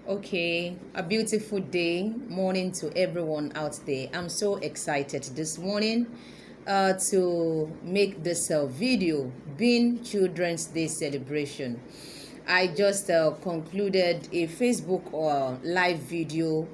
Okay, a beautiful day, morning to everyone out there. I'm so excited this morning to make this video, being Children's Day celebration. I just concluded a Facebook live video,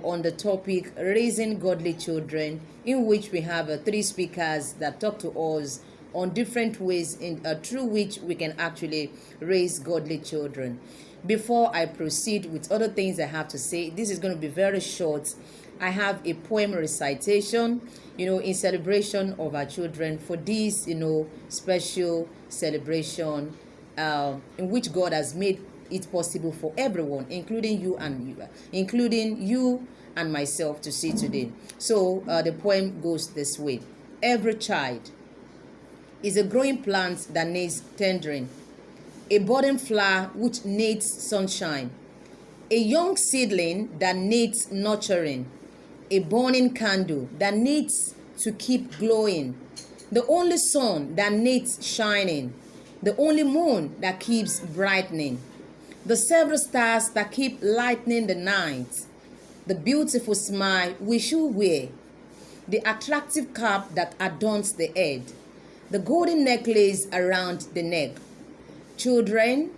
on the topic raising godly children, in which we have three speakers that talk to us on different ways through which we can actually raise godly children. Before I proceed with other things I have to say, this is going to be very short. I have a poem recitation, in celebration of our children for this, special celebration in which God has made it possible for everyone, including you and myself to see today. So the poem goes this way. Every child is a growing plant that needs tendering, a budding flower which needs sunshine, a young seedling that needs nurturing, a burning candle that needs to keep glowing, the only sun that needs shining, the only moon that keeps brightening, the several stars that keep lightening the night, the beautiful smile we should wear, the attractive cap that adorns the head, the golden necklace around the neck. Children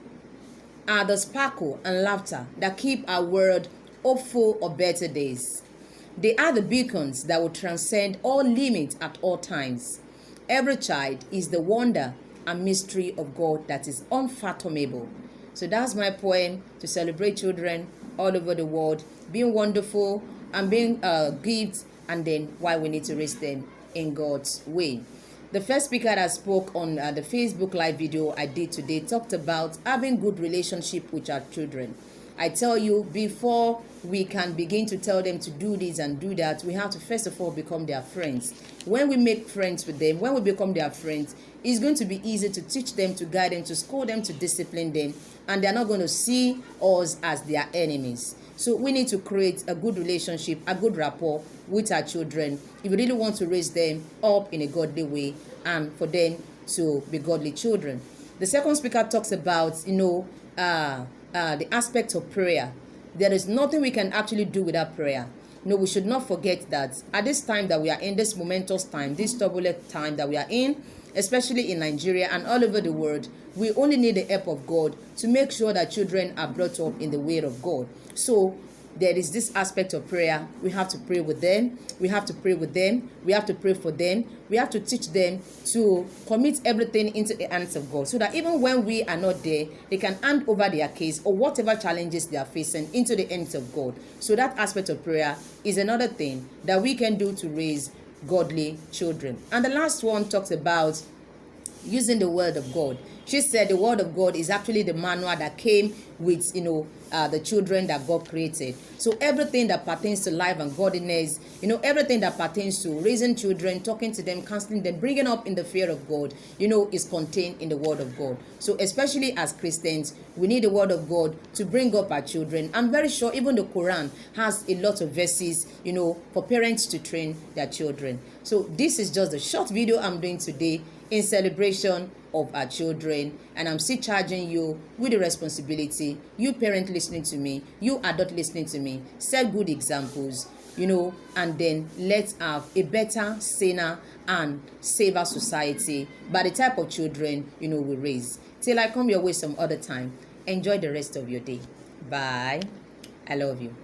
are the sparkle and laughter that keep our world hopeful of better days. They are the beacons that will transcend all limits at all times. Every child is the wonder and mystery of God that is unfathomable. So that's my poem to celebrate children all over the world, being wonderful and being gifts, and then why we need to raise them in God's way. The first speaker that spoke on the Facebook live video I did today talked about having good relationship with our children. I tell you, before we can begin to tell them to do this and do that, we have to first of all become their friends. When we make friends with them, when we become their friends, it's going to be easy to teach them, to guide them, to scold them, to discipline them, and they're not going to see us as their enemies. So we need to create a good relationship, a good rapport with our children if we really want to raise them up in a godly way and for them to be godly children. The second speaker talks about, the aspect of prayer. There is nothing we can actually do without prayer. We should not forget that at this time that we are in, this momentous time, this turbulent time that we are in, especially in Nigeria and all over the world, we only need the help of God to make sure that children are brought up in the way of God. So there is this aspect of prayer. We have to pray with them. We have to pray with them. We have to pray for them. We have to teach them to commit everything into the hands of God, so that even when we are not there, they can hand over their case or whatever challenges they are facing into the hands of God. So that aspect of prayer is another thing that we can do to raise godly children. And the last one talks about using the word of God. She said the word of God is actually the manual that came with, the children that God created. So everything that pertains to life and godliness, everything that pertains to raising children, talking to them, counseling them, bringing up in the fear of God, is contained in the word of God. So especially as Christians, we need the word of God to bring up our children. I'm very sure even the Quran has a lot of verses, for parents to train their children. So this is just a short video I'm doing today in celebration of our children, and I'm still charging you with the responsibility. You parent listening to me, you adult listening to me, set good examples, and then let's have a better, saner, and safer society by the type of children we raise. Till I come your way some other time, enjoy the rest of your day. Bye. I love you.